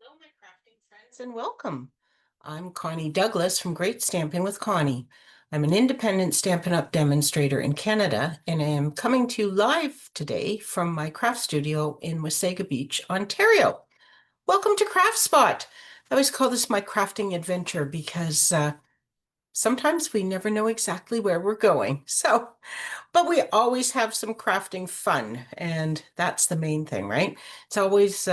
Hello, my crafting friends, and welcome. I'm Connie Douglas from Great Stamping with Connie. I'm an independent Stampin' Up! Demonstrator in Canada, and I am coming to you live today from my craft studio in Wasaga Beach, Ontario. Welcome to Craft Spot. I always call this my crafting adventure because sometimes we never know exactly where we're going. But we always have some crafting fun, and that's the main thing, right? It's always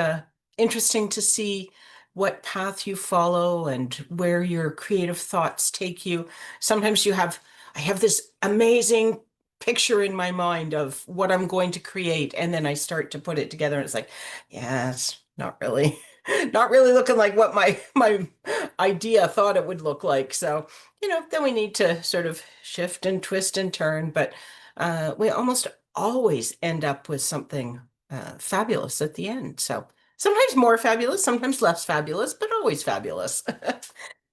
interesting to see what path you follow and where your creative thoughts take you. Sometimes I have this amazing picture in my mind of what I'm going to create, and then I start to put it together, and it's like, yeah, it's not really, not really looking like what my idea thought it would look like. So, then we need to sort of shift and twist and turn, but we almost always end up with something fabulous at the end. So sometimes more fabulous, sometimes less fabulous, but always fabulous.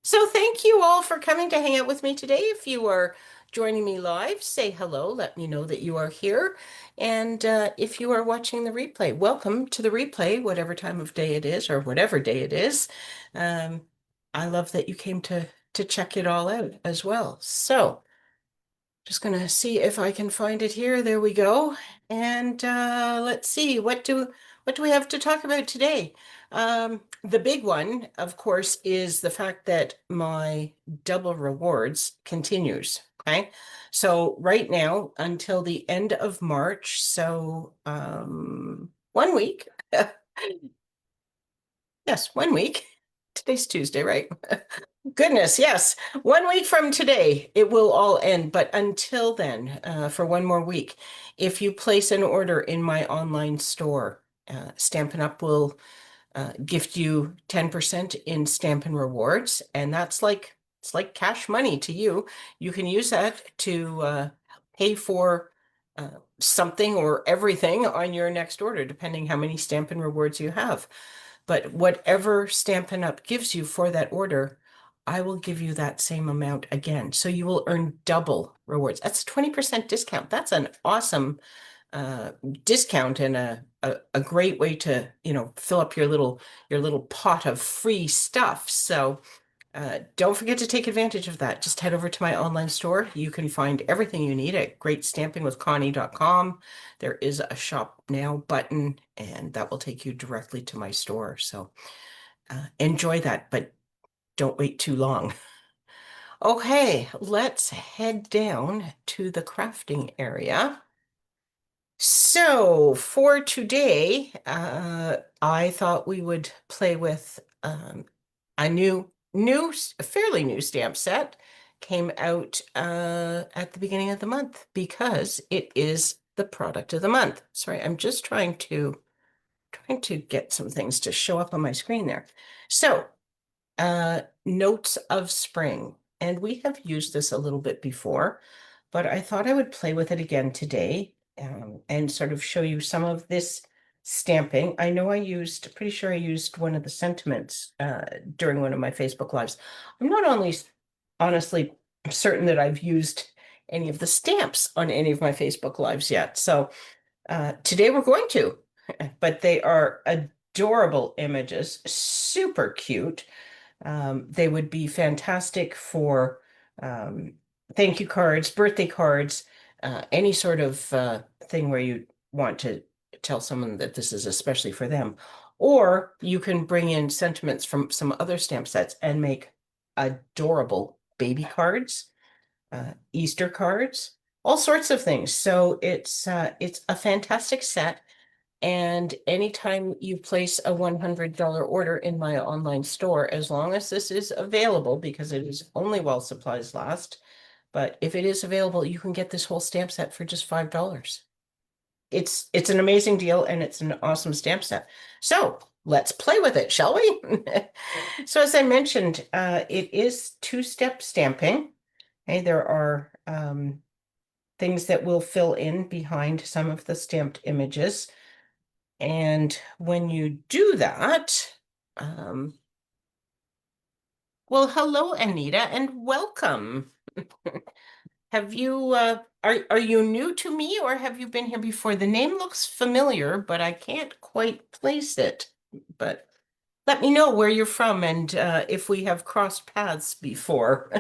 So thank you all for coming to hang out with me today. If you are joining me live, say hello, let me know that you are here. And if you are watching the replay, welcome to the replay, whatever time of day it is or whatever day it is. Um, I love that you came to check it all out as well. So just gonna see if I can find it here. There we go. And let's see, what do we have to talk about today? The big one, of course, is the fact that my double rewards continues. Okay. So right now until the end of March, so 1 week. Yes, 1 week. Today's Tuesday, right? Goodness, yes. 1 week from today, it will all end. But until then, for one more week, if you place an order in my online store, Stampin' Up! Will gift you 10% in Stampin' Rewards, and it's like cash money to you. You can use that to pay for something or everything on your next order, depending how many Stampin' Rewards you have. But whatever Stampin' Up! Gives you for that order, I will give you that same amount again. So you will earn double rewards. That's a 20% discount. That's an awesome uh, discount and a great way to, fill up your little pot of free stuff. So don't forget to take advantage of that. Just head over to my online store. You can find everything you need at greatstampingwithconnie.com. There is a shop now button, and that will take you directly to my store. So enjoy that, but don't wait too long. Okay, let's head down to the crafting area. So for today, I thought we would play with a fairly new stamp set. Came out at the beginning of the month because it is the product of the month. Sorry, I'm just trying to get some things to show up on my screen there. So, Notes of Spring, and we have used this a little bit before, but I thought I would play with it again today, and sort of show you some of this stamping. I know pretty sure I used one of the sentiments during one of my Facebook Lives. I'm not only honestly certain that I've used any of the stamps on any of my Facebook Lives yet. So today we're going to, but they are adorable images, super cute. They would be fantastic for um, thank you cards, birthday cards, any sort of thing where you want to tell someone that this is especially for them. Or you can bring in sentiments from some other stamp sets and make adorable baby cards, Easter cards, all sorts of things. So it's a fantastic set. And anytime you place a $100 order in my online store, as long as this is available, because it is only while supplies last, but if it is available, you can get this whole stamp set for just $5. It's an amazing deal and it's an awesome stamp set. So let's play with it, shall we? So as I mentioned, it is two-step stamping. Okay, there are things that will fill in behind some of the stamped images. And when you do that, um, well, hello, Anita, and welcome. Have you are you new to me or have you been here before? The name looks familiar, but I can't quite place it. But let me know where you're from and if we have crossed paths before.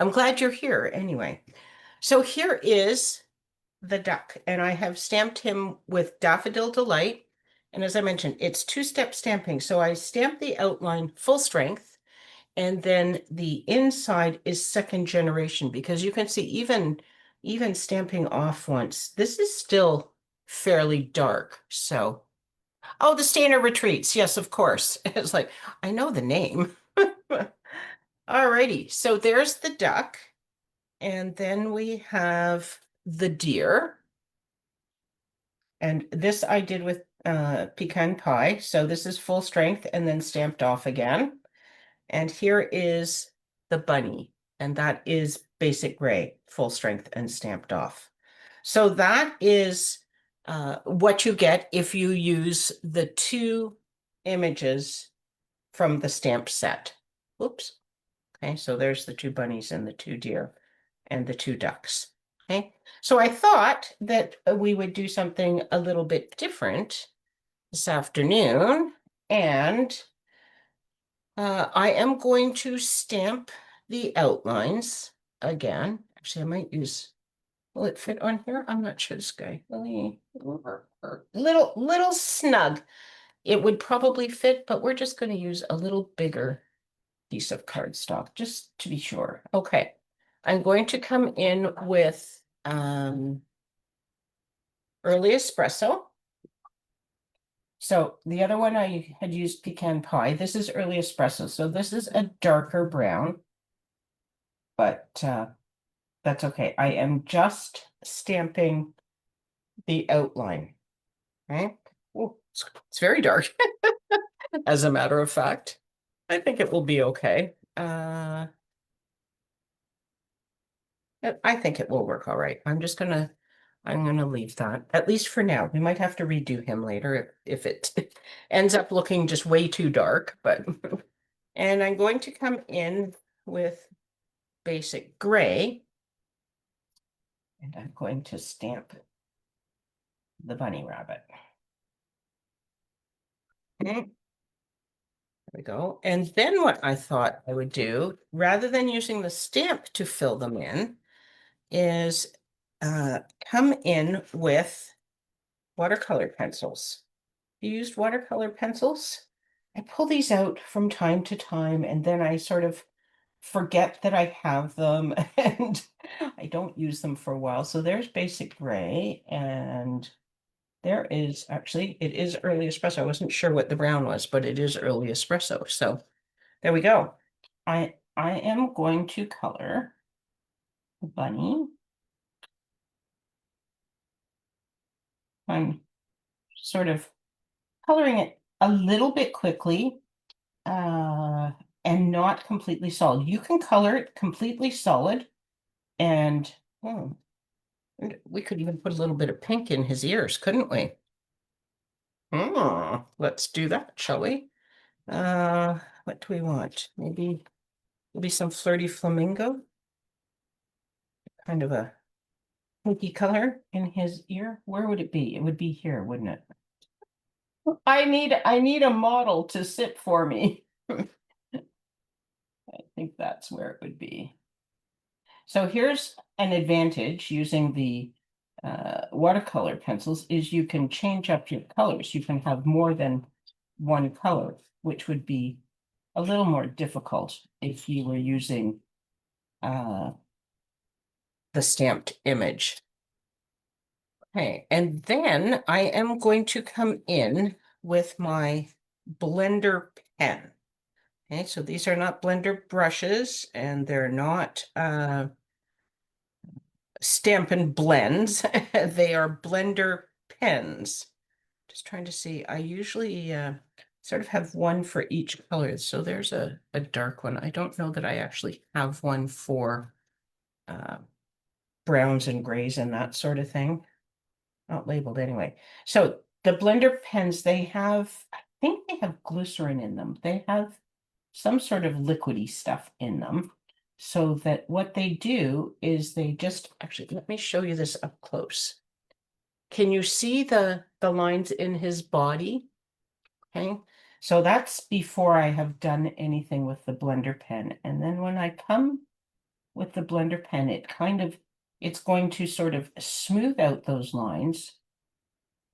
I'm glad you're here anyway. So here is the duck, and I have stamped him with Daffodil Delight. And as I mentioned, it's two-step stamping. So I stamp the outline full strength, and then the inside is second generation because you can see even stamping off once, this is still fairly dark. So, oh, the Stainer Retreats. Yes, of course. It's like, I know the name. Alrighty, so there's the duck, and then we have the deer. And this I did with pecan pie. So this is full strength and then stamped off again. And here is the bunny, and that is basic gray, full strength and stamped off. So that is what you get if you use the two images from the stamp set. Oops. Okay, so there's the two bunnies and the two deer and the two ducks. Okay, so I thought that we would do something a little bit different this afternoon, and I am going to stamp the outlines again. Actually, I might use, will it fit on here? I'm not sure, this guy. Little snug. It would probably fit, but we're just going to use a little bigger piece of cardstock just to be sure. Okay, I'm going to come in with early espresso. So the other one I had used pecan pie. This is early espresso. So this is a darker brown, but that's okay. I am just stamping the outline. Right? Oh, it's very dark, as a matter of fact. I think it will be okay. I think it will work all right. I'm gonna leave that, at least for now. We might have to redo him later if it ends up looking just way too dark, but and I'm going to come in with basic gray, and I'm going to stamp the bunny rabbit. Okay. There we go. And then what I thought I would do, rather than using the stamp to fill them in, is come in with watercolor pencils. You used watercolor pencils? I pull these out from time to time and then I sort of forget that I have them and I don't use them for a while. So there's basic gray, and there is actually, it is early espresso. I wasn't sure what the brown was, but it is early espresso. So there we go. I am going to color the bunny. I'm sort of coloring it a little bit quickly and not completely solid. You can color it completely solid, and we could even put a little bit of pink in his ears, couldn't we? Let's do that, shall we? What do we want? Maybe some flirty flamingo, kind of a pinky color in his ear. Where would it be? It would be here, wouldn't it? I need a model to sit for me. I think that's where it would be. So here's an advantage using the watercolor pencils is you can change up your colors. You can have more than one color, which would be a little more difficult if you were using the stamped image. Okay, and then I am going to come in with my blender pen. Okay, so these are not blender brushes, and they're not Stampin' Blends. They are blender pens. Just trying to see. I usually sort of have one for each color. So there's a dark one. I don't know that I actually have one for browns and grays and that sort of thing. Not labeled anyway. So the blender pens, they have, I think they have glycerin in them. They have some sort of liquidy stuff in them. So that what they do is they just, actually, let me show you this up close. Can you see the lines in his body? Okay, So that's before I have done anything with the blender pen. And then when I come with the blender pen, it's going to sort of smooth out those lines,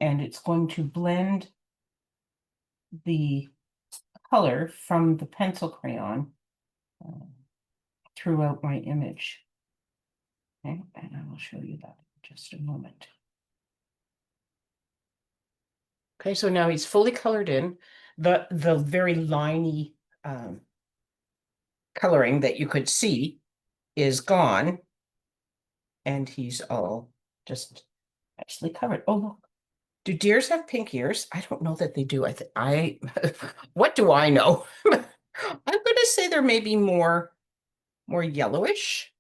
and it's going to blend the color from the pencil crayon throughout my image. Okay, and I will show you that in just a moment. Okay, so now he's fully colored in. The very liney coloring that you could see is gone, and he's all just nicely covered. Oh, look. Do deers have pink ears? I don't know that they do. What do I know? I'm gonna say there may be more yellowish.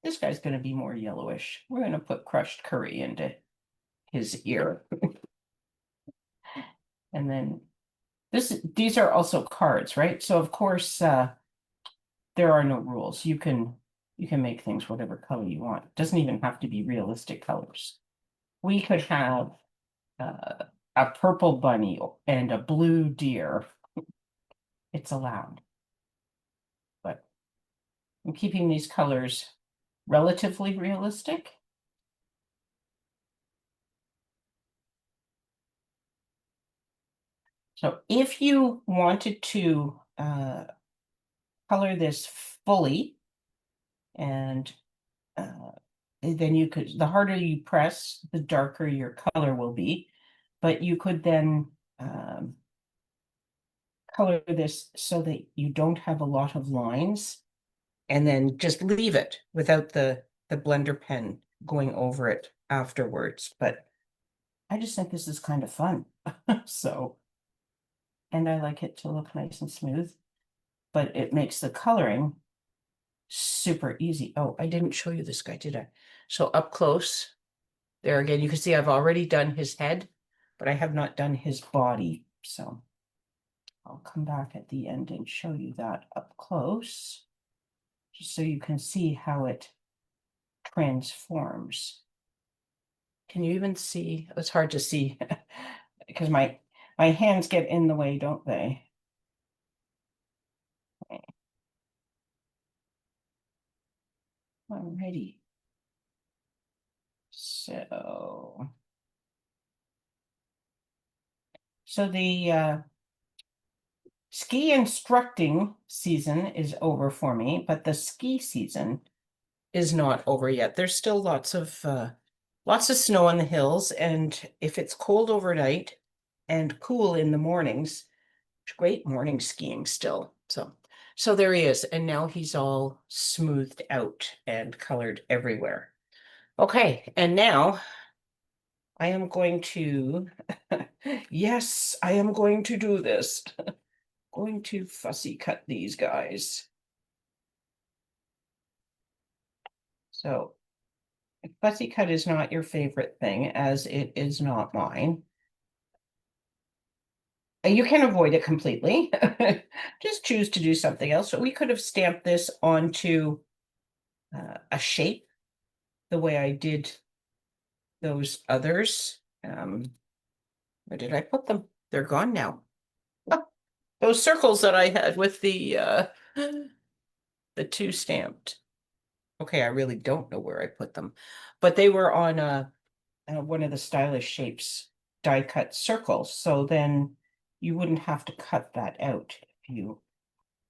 This guy's gonna be more yellowish. We're gonna put crushed curry into his ear. And then these are also cards, right? So of course, there are no rules. You can make things whatever color you want. It doesn't even have to be realistic colors. We could have a purple bunny and a blue deer. It's allowed. But I'm keeping these colors relatively realistic. So if you wanted to color this fully, and then you could, the harder you press, the darker your color will be. But you could then color this so that you don't have a lot of lines, and then just leave it without the blender pen going over it afterwards. But I just think this is kind of fun. So, and I like it to look nice and smooth, but it makes the coloring super easy. Oh, I didn't show you this guy, did I? So up close, there again, you can see I've already done his head, but I have not done his body. So I'll come back at the end and show you that up close, just so you can see how it transforms. Can you even see? It's hard to see because my hands get in the way, don't they? Alrighty. So the ski instructing season is over for me, but the ski season is not over yet. There's still lots of snow on the hills, and if it's cold overnight and cool in the mornings, great morning skiing still. So there he is, and now he's all smoothed out and colored everywhere. Okay, and now I am going to, yes, I am going to do this. Going to fussy cut these guys. So fussy cut is not your favorite thing, as it is not mine. You can avoid it completely. Just choose to do something else. So we could have stamped this onto a shape the way I did those others. Where did I put them? They're gone now. Oh, those circles that I had with the two stamped. Okay, I really don't know where I put them, but they were on one of the stylish shapes die cut circles. So then you wouldn't have to cut that out if you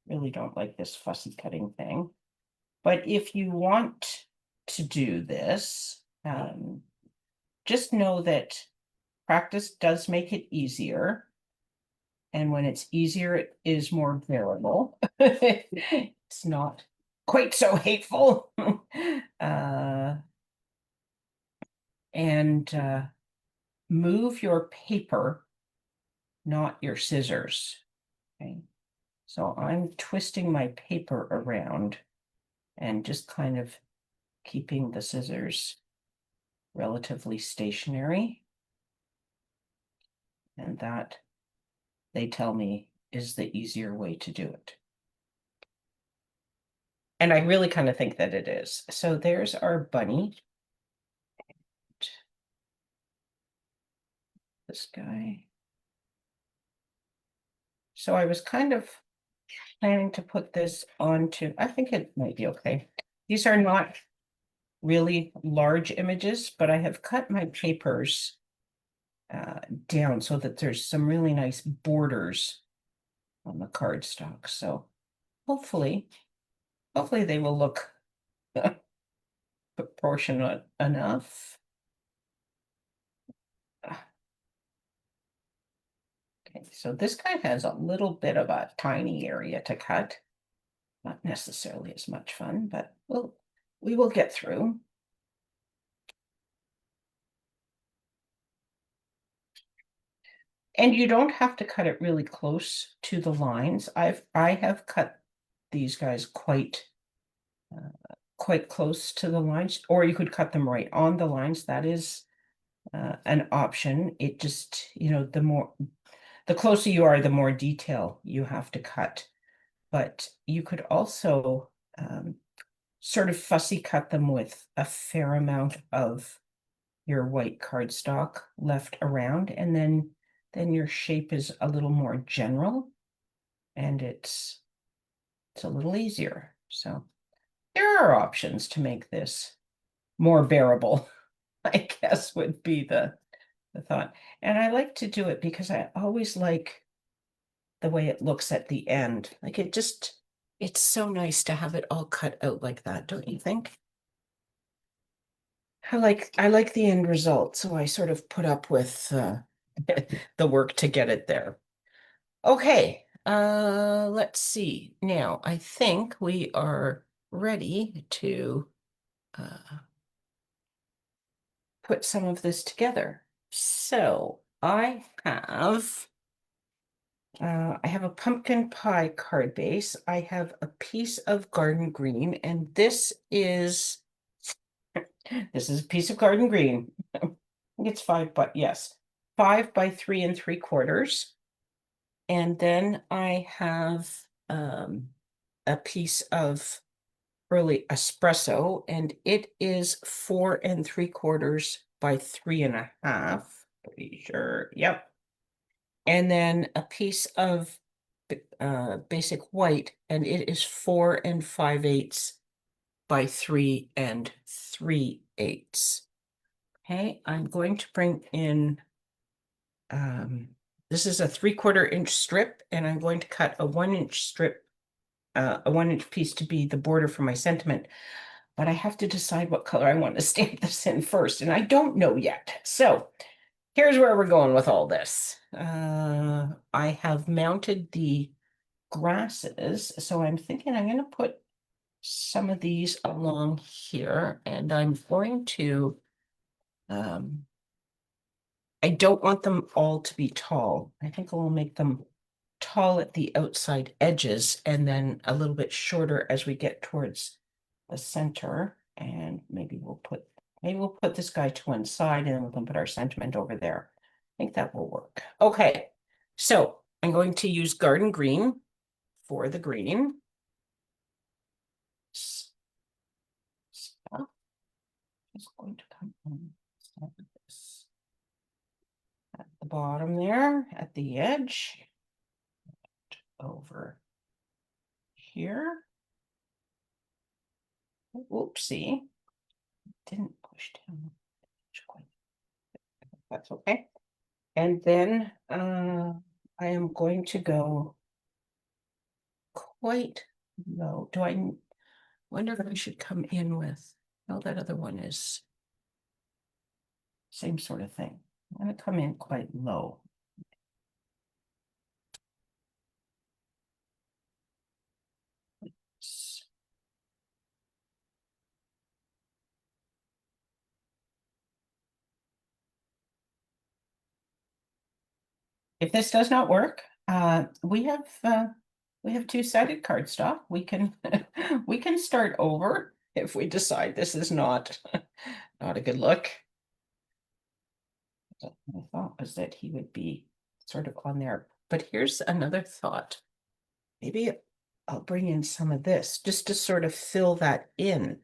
really don't like this fussy cutting thing. But if you want to do this, just know that practice does make it easier. And when it's easier, it is more bearable. It's not quite so hateful. And move your paper, not your scissors. Okay. So I'm twisting my paper around and just kind of keeping the scissors relatively stationary. And that, they tell me, is the easier way to do it. And I really kind of think that it is. So there's our bunny. This guy. So I was kind of planning to put this onto, I think it might be okay. These are not really large images, but I have cut my papers down so that there's some really nice borders on the cardstock. So hopefully they will look proportionate enough. Okay, so this guy has a little bit of a tiny area to cut. Not necessarily as much fun, but we will get through. And you don't have to cut it really close to the lines. I have cut these guys quite close to the lines, or you could cut them right on the lines. That is an option. It just, the closer you are, the more detail you have to cut. But you could also sort of fussy cut them with a fair amount of your white cardstock left around, and then your shape is a little more general, and it's a little easier. So there are options to make this more bearable, I guess would be the thought. And I like to do it because I always like the way it looks at the end. Like it's so nice to have it all cut out like that, don't you think? I like the end result, so I sort of put up with the work to get it there. Okay, let's see. Now, I think we are ready to put some of this together. So I have a pumpkin pie card base. I have a piece of garden green, and this is a piece of garden green. I think it's 5 by, yes, 5 by 3 3/4. And then I have a piece of early espresso, and it is 4 3/4 by 3.5. Pretty sure. Yep. And then a piece of basic white, and it is 4 5/8 by 3 3/8. Okay, I'm going to bring in, this is a 3/4 inch strip, and I'm going to cut a 1-inch strip, a 1-inch piece to be the border for my sentiment. But I have to decide what color I want to stamp this in first, and I don't know yet. So here's where we're going with all this. I have mounted the grasses, so I'm thinking I'm going to put some of these along here, and I'm going to, I don't want them all to be tall. I think I will make them tall at the outside edges and then a little bit shorter as we get towards the center. And maybe we'll put this guy to one side, and we can put our sentiment over there. I think that will work. Okay, so I'm going to use garden green for the green. Stuff is going to come in like this at the bottom there, at the edge, over here. Oopsie, didn't push down. That's okay. And then I am going to go quite low. Do I wonder if I should come in with, no, that other one is same sort of thing. I'm going to come in quite low. If this does not work, we have two-sided cardstock. We can we can start over if we decide this is not not a good look. My thought was that he would be sort of on there, but here's another thought. Maybe I'll bring in some of this just to sort of fill that in.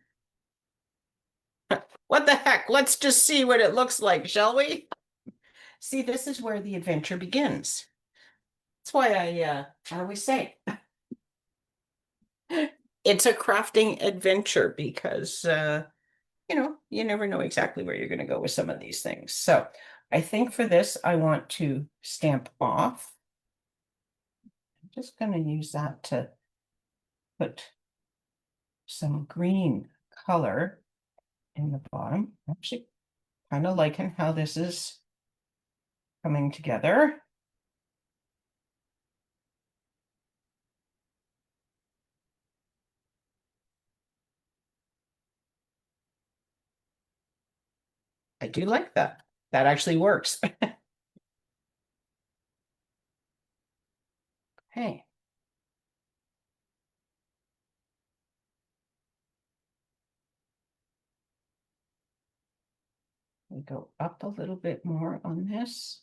What the heck? Let's just see what it looks like, shall we? See, this is where the adventure begins. That's why I always say it's a crafting adventure because you never know exactly where you're going to go with some of these things. So I think for this, I want to stamp off. I'm just going to use that to put some green color in the bottom. Actually, kind of liking how this is coming together. I do like that. That actually works. Hey, we go up a little bit more on this.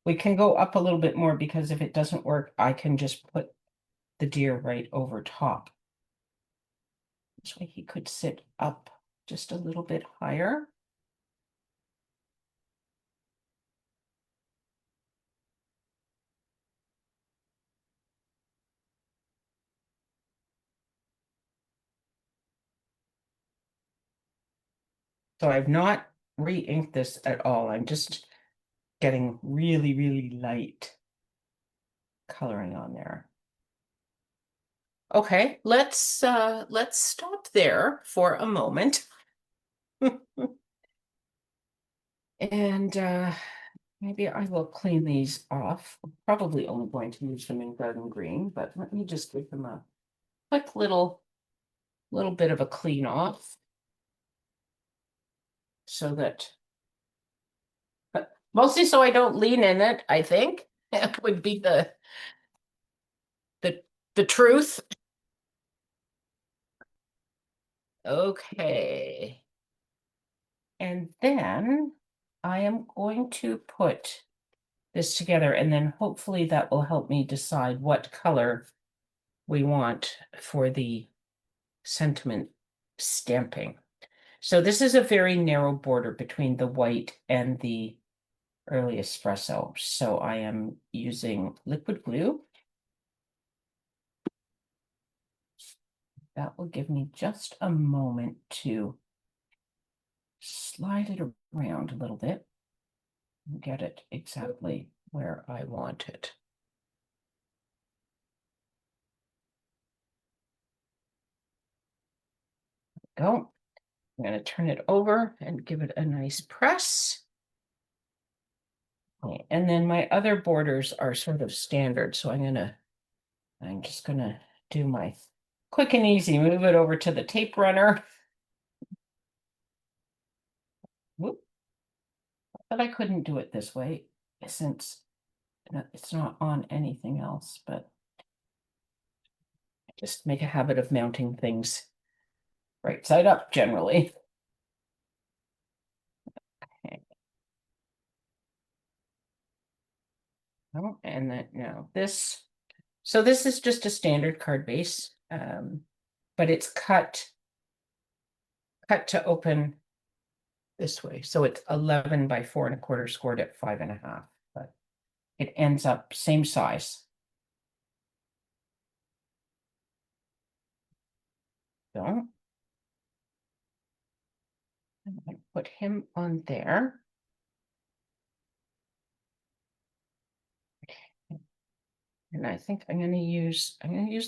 We can go up a little bit more because if it doesn't work, I can just put the deer right over top. This way he could sit up just a little bit higher. So I've not re-inked this at all. I'm just getting really, really light coloring on there. Okay, let's stop there for a moment. And maybe I will clean these off. I'm probably only going to use them in garden green, but let me just give them a quick little bit of a clean off so that mostly so I don't lean in it, I think. That would be the the truth. Okay. And then I am going to put this together and then hopefully that will help me decide what color we want for the sentiment stamping. So this is a very narrow border between the white and the early espresso. So I am using liquid glue. That will give me just a moment to slide it around a little bit and get it exactly where I want it. Go. I'm going to turn it over and give it a nice press. Okay, and then my other borders are sort of standard, so I'm just gonna do my quick and easy, move it over to the tape runner. Whoop. But I couldn't do it this way since it's not on anything else, but I just make a habit of mounting things right side up generally. Okay. Oh, and then now this, so this is just a standard card base, but it's cut to open this way. So it's 11 by 4¼ scored at 5½, but it ends up same size. So I'm going to put him on there. And I think I'm going to use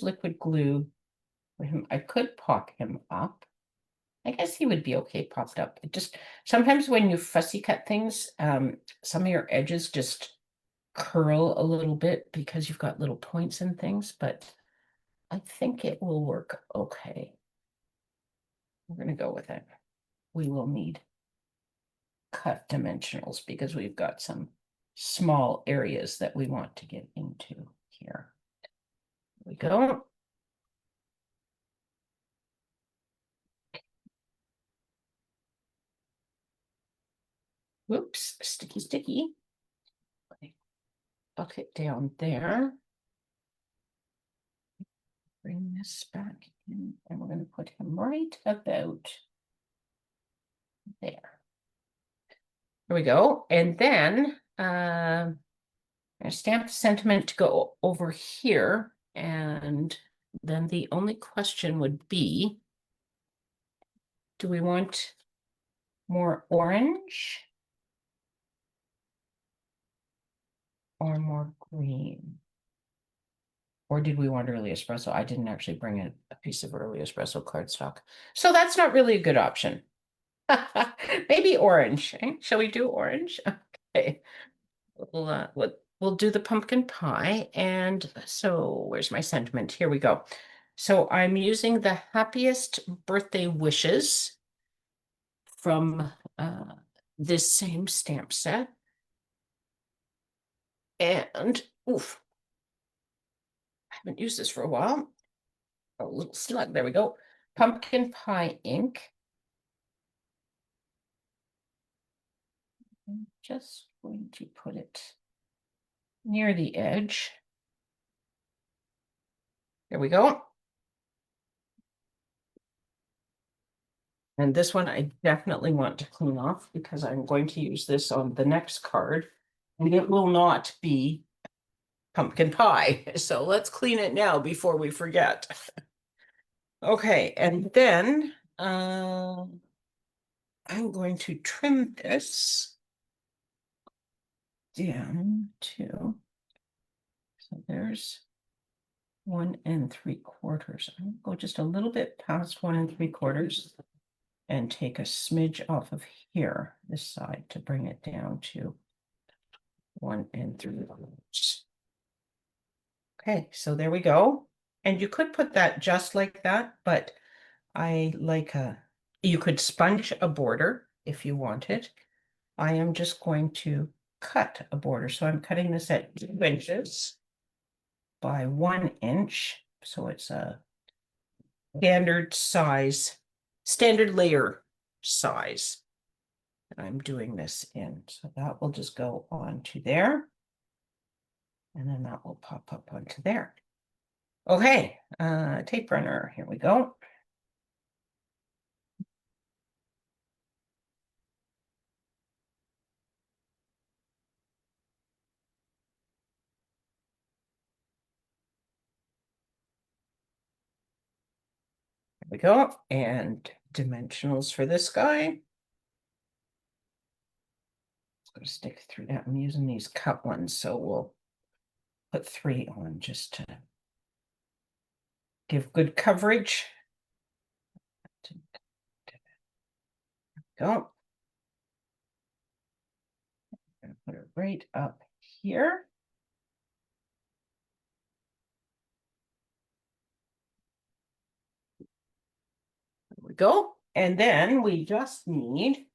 liquid glue for him. I could pop him up. I guess he would be okay popped up. It just sometimes when you fussy cut things, some of your edges just curl a little bit because you've got little points and things, but I think it will work okay. We're going to go with it. We will need cut dimensionals because we've got some small areas that we want to get into here. There we go. Whoops, sticky. Bucket down there. Bring this back in, and we're going to put him right about there. There we go. And then I a stamp sentiment to go over here, and then the only question would be, do we want more orange or more green? Or did we want early espresso? I didn't actually bring a piece of early espresso cardstock. So that's not really a good option. Maybe orange. Eh? Shall we do orange? Okay. We'll do the pumpkin pie. And so where's my sentiment? Here we go. So I'm using the happiest birthday wishes from this same stamp set. And oof, I haven't used this for a while. A little slug. There we go. Pumpkin pie ink. I'm just going to put it near the edge. There we go. And this one I definitely want to clean off because I'm going to use this on the next card. And it will not be pumpkin pie. So let's clean it now before we forget. Okay, and then I'm going to trim this down to, so there's 1 3/4. I'm gonna go just a little bit past 1 3/4 and take a smidge off of here, this side, to bring it down to 1 3/4. Okay, so there we go. And you could put that just like that, but I like you could sponge a border if you wanted. I am just going to cut a border. So I'm cutting this at 2 inches by 1 inch. So it's a standard size, standard layer size that I'm doing this in. So that will just go onto there. And then that will pop up onto there. Okay, tape runner, here we go. There we go. And dimensionals for this guy. Going to stick through that. I'm using these cut ones, so we'll put 3 on just to give good coverage. Go. I'm going to put it right up here. There we go. And then we just need,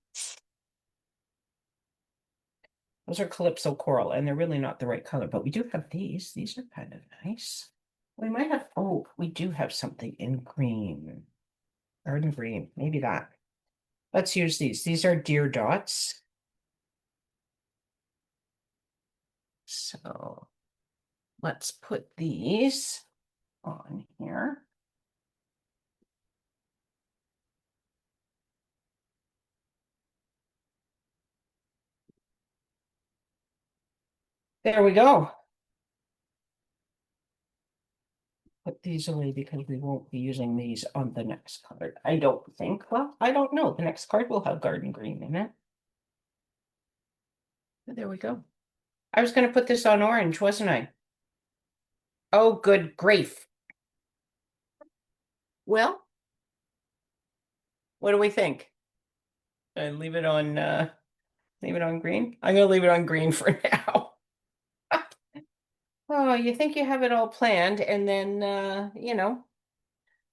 those are Calypso Coral, and they're really not the right color, but we do have these. These are kind of nice. We might have, oh, we do have something in green. Garden green, maybe that. Let's use these. These are deer dots. So let's put these on here. There we go. Put these away because we won't be using these on the next card. I don't think. Well, I don't know. The next card will have garden green in it. There we go. I was going to put this on orange, wasn't I? Oh, good grief. Well, what do we think? Should I leave it on green? I'm gonna leave it on green for now. Oh, you think you have it all planned, and then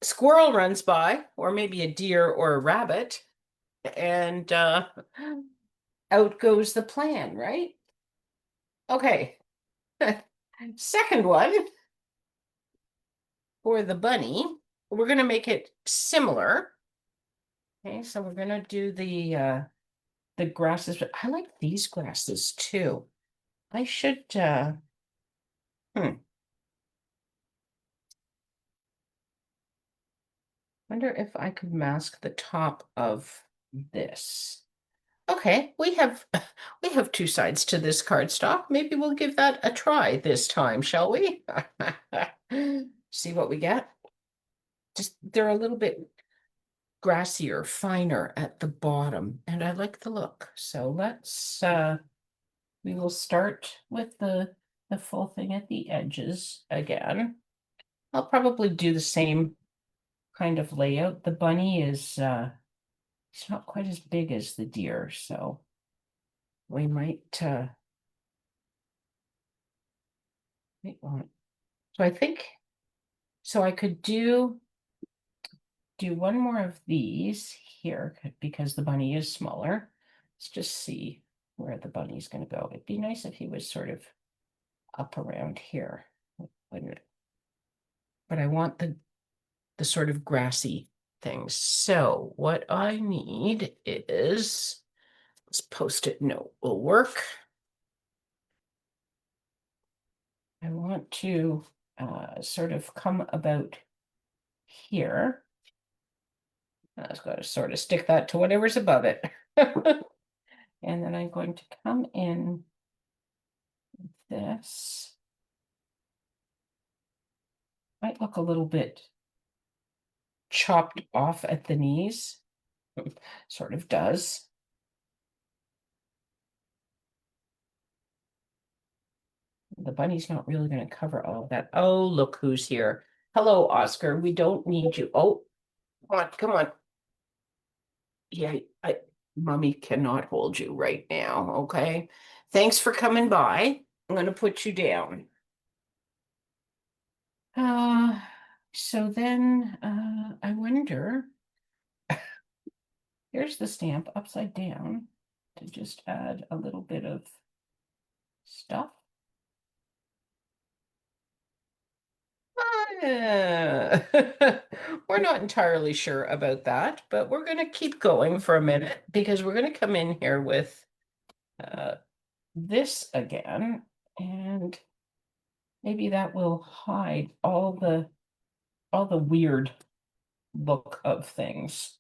squirrel runs by, or maybe a deer or a rabbit, and out goes the plan, right? Okay. Second one for the bunny. We're gonna make it similar. Okay, so we're gonna do the grasses. I like these grasses too. I should wonder if I could mask the top of this. Okay, we have two sides to this cardstock. Maybe we'll give that a try this time, shall we? See what we get. Just they're a little bit grassier, finer at the bottom, and I like the look. So let's we will start with the full thing at the edges again. I'll probably do the same kind of layout. The bunny is it's not quite as big as the deer, so we might want. So I think so I could do one more of these here because the bunny is smaller. Let's just see where the bunny's going to go. It'd be nice if he was sort of up around here, wouldn't it? But I want the sort of grassy things. So what I need is this Post-it note will work. I want to sort of come about here. I was going to sort of stick that to whatever's above it. And then I'm going to come in with this. Might look a little bit chopped off at the knees. Sort of does. The bunny's not really going to cover all of that. Oh, look who's here. Hello, Oscar. We don't need you. Oh, come on, come on. Yeah, Mommy cannot hold you right now, okay? Thanks for coming by. I'm going to put you down. Uh, so then I wonder, here's the stamp upside down to just add a little bit of stuff. We're not entirely sure about that, but we're going to keep going for a minute because we're going to come in here with this again, and maybe that will hide all the weird look of things.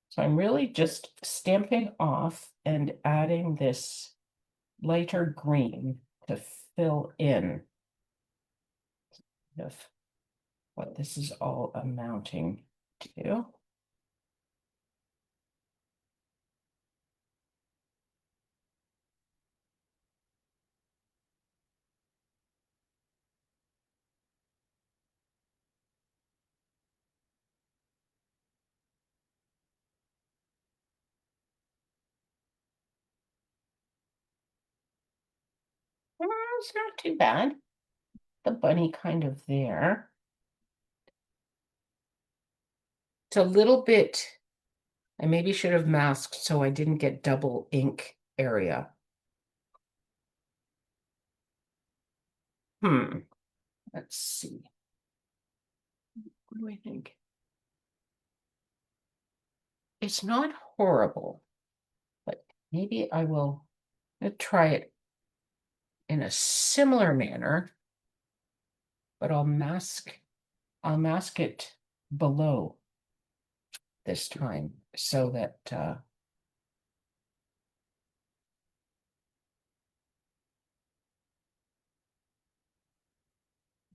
So I'm really just stamping off and adding this lighter green to fill in of what this is all amounting to. It's not too bad. The bunny kind of there. It's a little bit, I maybe should have masked so I didn't get double ink area. Let's see. What do I think? It's not horrible, but maybe I will try it in a similar manner, but I'll mask it below this time so that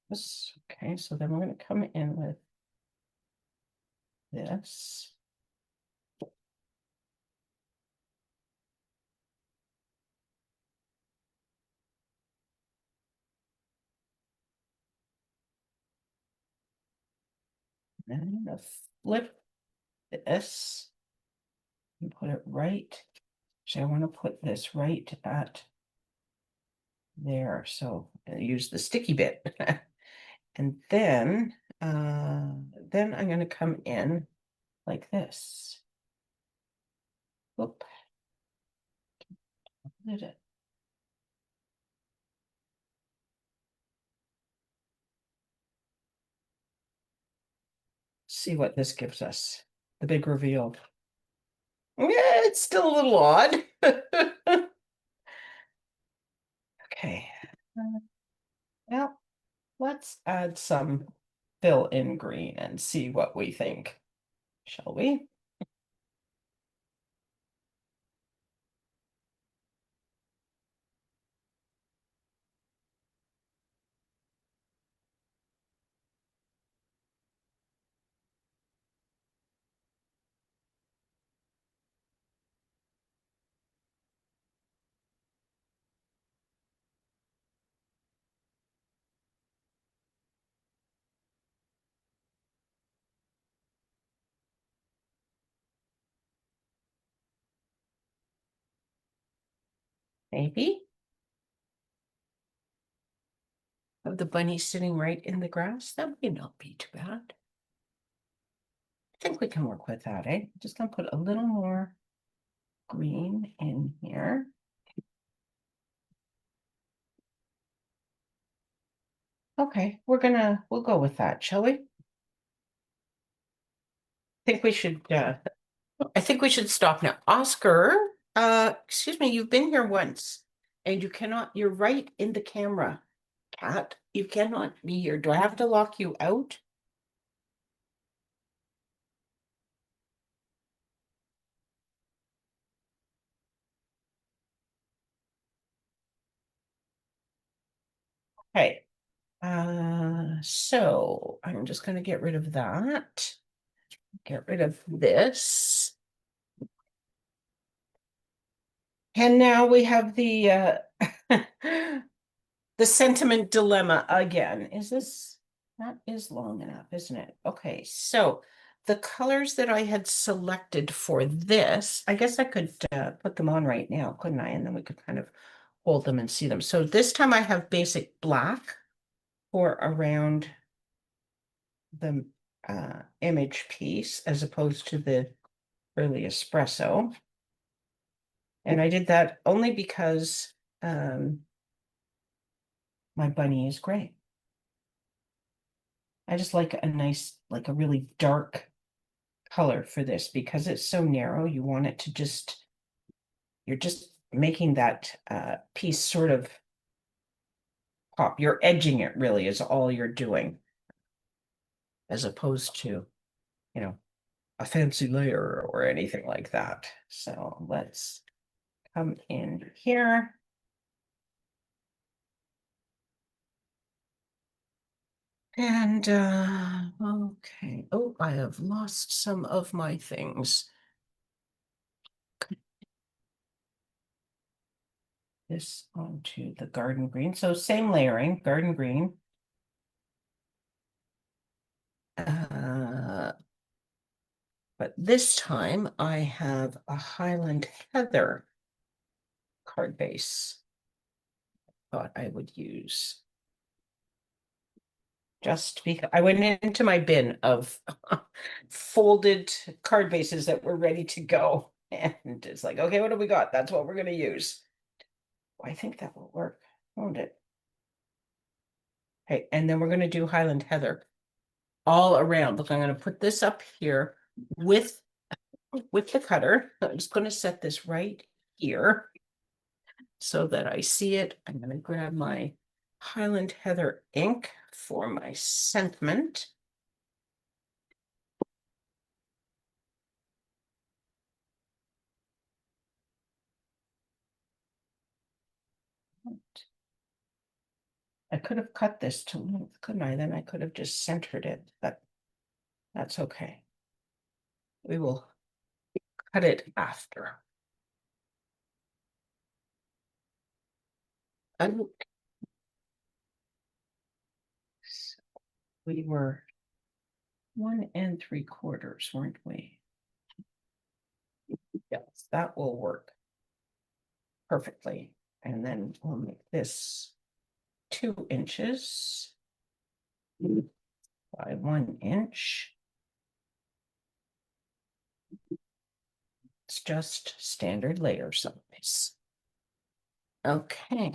this, okay, so then we're going to come in with this. And I'm going to flip this and put it right. So I want to put this right at there. So I use the sticky bit. And then I'm going to come in like this. Oop. Did it? See what this gives us. The big reveal. Yeah, it's still a little odd. Okay. Well, let's add some fill in green and see what we think, shall we? Maybe. Of the bunny sitting right in the grass, that may not be too bad. I think we can work with that, eh? Just gonna put a little more green in here. Okay, we'll go with that, shall we? I think we should stop now. Oscar, excuse me, you've been here once and you're right in the camera. Cat, you cannot be here. Do I have to lock you out? Okay. So I'm just gonna get rid of that. Get rid of this. And now we have the the sentiment dilemma again. That is long enough, isn't it? Okay, so the colors that I had selected for this, I guess I could put them on right now, couldn't I? And then we could kind of hold them and see them. So this time I have basic black for around the image piece as opposed to the early espresso. And I did that only because my bunny is gray. I just like a nice, like a really dark color for this because it's so narrow. You want it to you're just making that piece sort of pop. You're edging it really is all you're doing, as opposed to, you know, a fancy layer or anything like that. So let's come in here. And okay. Oh, I have lost some of my things. This onto the garden green. So same layering, garden green. But this time I have a Highland Heather card base. Thought I would use. Just because I went into my bin of folded card bases that were ready to go. And it's like, okay, what have we got? That's what we're going to use. I think that will work, won't it? Okay, and then we're going to do Highland Heather all around. Look, I'm going to put this up here with the cutter. I'm just going to set this right here so that I see it. I'm going to grab my Highland Heather ink for my sentiment. I could have cut this to length, couldn't I? Then I could have just centered it, but that's okay. We will cut it after. And we were 1 3/4, weren't we? Yes, that will work perfectly. And then we'll make this 2 inches by 1 inch. It's just standard layer size. Okay.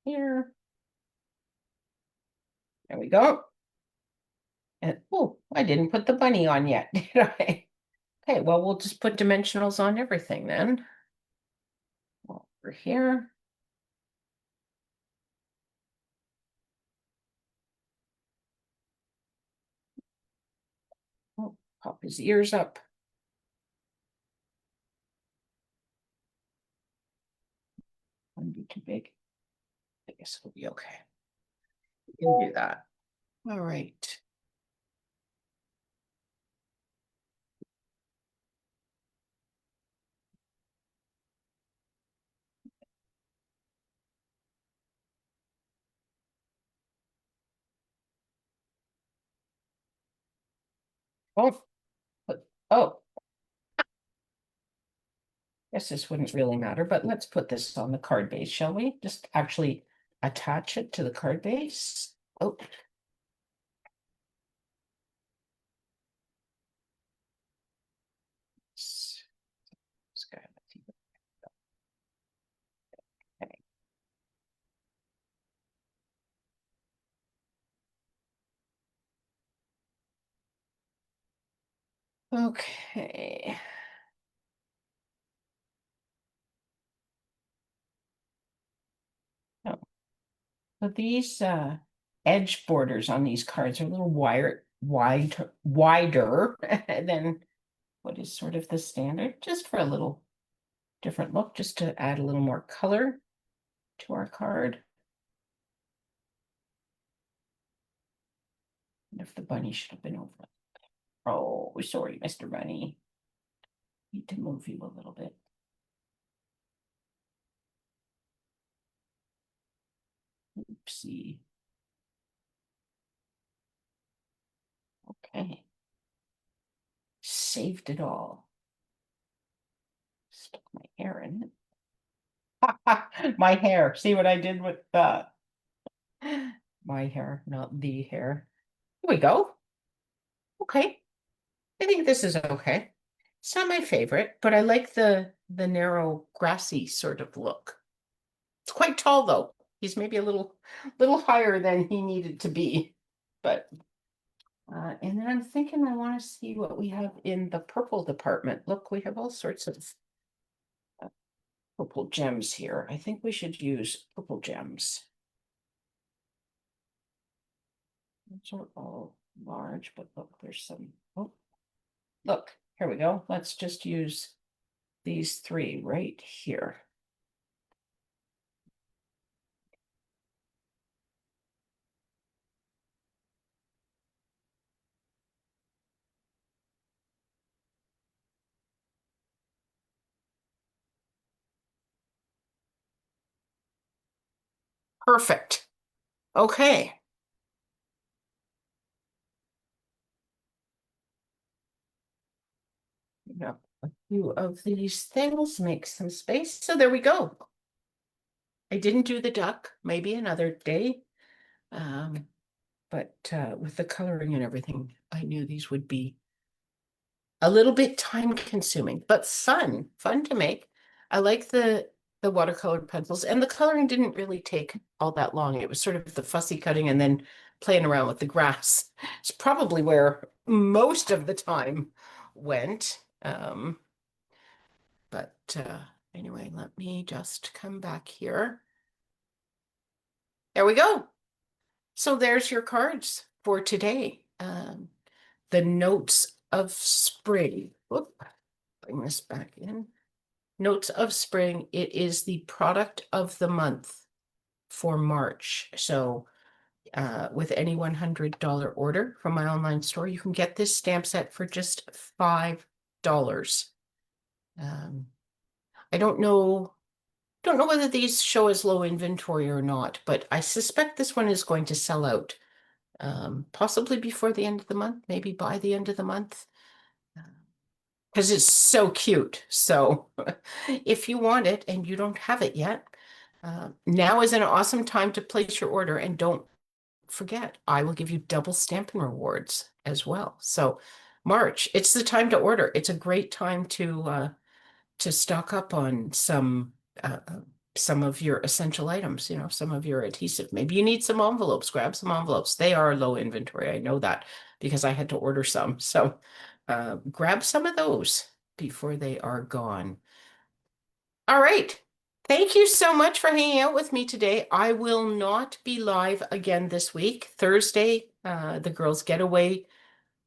Here. There we go. And, oh, I didn't put the bunny on yet, did I? Okay, well, we'll just put dimensionals on everything then. Over here. Oh, pop his ears up. Wouldn't be too big. I guess it'll be okay. We can do that. All right. Oh, oh, guess this wouldn't really matter, but let's put this on the card base, shall we? Just actually attach it to the card base. Oh. Okay. Oh. So these edge borders on these cards are a little wider than what is sort of the standard, just for a little different look, just to add a little more color to our card. And if the bunny should have been over. Oh, sorry, Mr. Bunny. Need to move you a little bit. Oopsie. Okay. Saved it all. Stuck my hair in it. My hair. See what I did with my hair, not the hair. Here we go. Okay. I think this is okay. It's not my favorite, but I like the narrow grassy sort of look. It's quite tall though. He's maybe a little higher than he needed to be. But and then I'm thinking I want to see what we have in the purple department. Look, we have all sorts of purple gems here. I think we should use purple gems. Those are all large, but look, there's some. Oh, look, here we go. Let's just use these three right here. Perfect. Okay. Got a few of these things, make some space. So there we go. I didn't do the duck, maybe another day. But with the coloring and everything, I knew these would be a little bit time consuming, but fun to make. I like the watercolored pencils, and the coloring didn't really take all that long. It was sort of the fussy cutting and then playing around with the grass. It's probably where most of the time went. But anyway, let me just come back here. There we go. So there's your cards for today. The Notes of Spring. Whoop, bring this back in. Notes of Spring. It is the product of the month for March. So with any $100 order from my online store, you can get this stamp set for just $5. I don't know whether these show as low inventory or not, but I suspect this one is going to sell out. Possibly before the end of the month, maybe by the end of the month, because it's so cute. So if you want it and you don't have it yet, now is an awesome time to place your order. And don't forget, I will give you double Stampin' Rewards as well. So March, it's the time to order. It's a great time to stock up on some of your essential items, some of your adhesive. Maybe you need some envelopes, grab some envelopes. They are low inventory, I know that. because I had to order some. So grab some of those before they are gone. All right. Thank you so much for hanging out with me today. I will not be live again this week. Thursday, the girls' getaway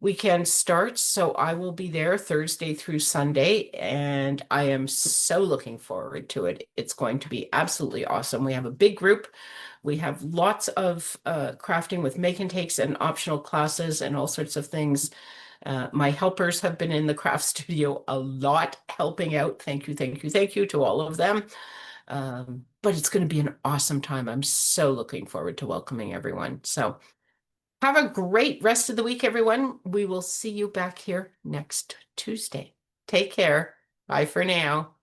weekend starts, so I will be there Thursday through Sunday, and I am so looking forward to it. It's going to be absolutely awesome. We have a big group. We have lots of crafting with make and takes and optional classes and all sorts of things. My helpers have been in the craft studio a lot, helping out. Thank you, thank you, thank you to all of them. But it's going to be an awesome time. I'm so looking forward to welcoming everyone. So have a great rest of the week, everyone. We will see you back here next Tuesday. Take care. Bye for now.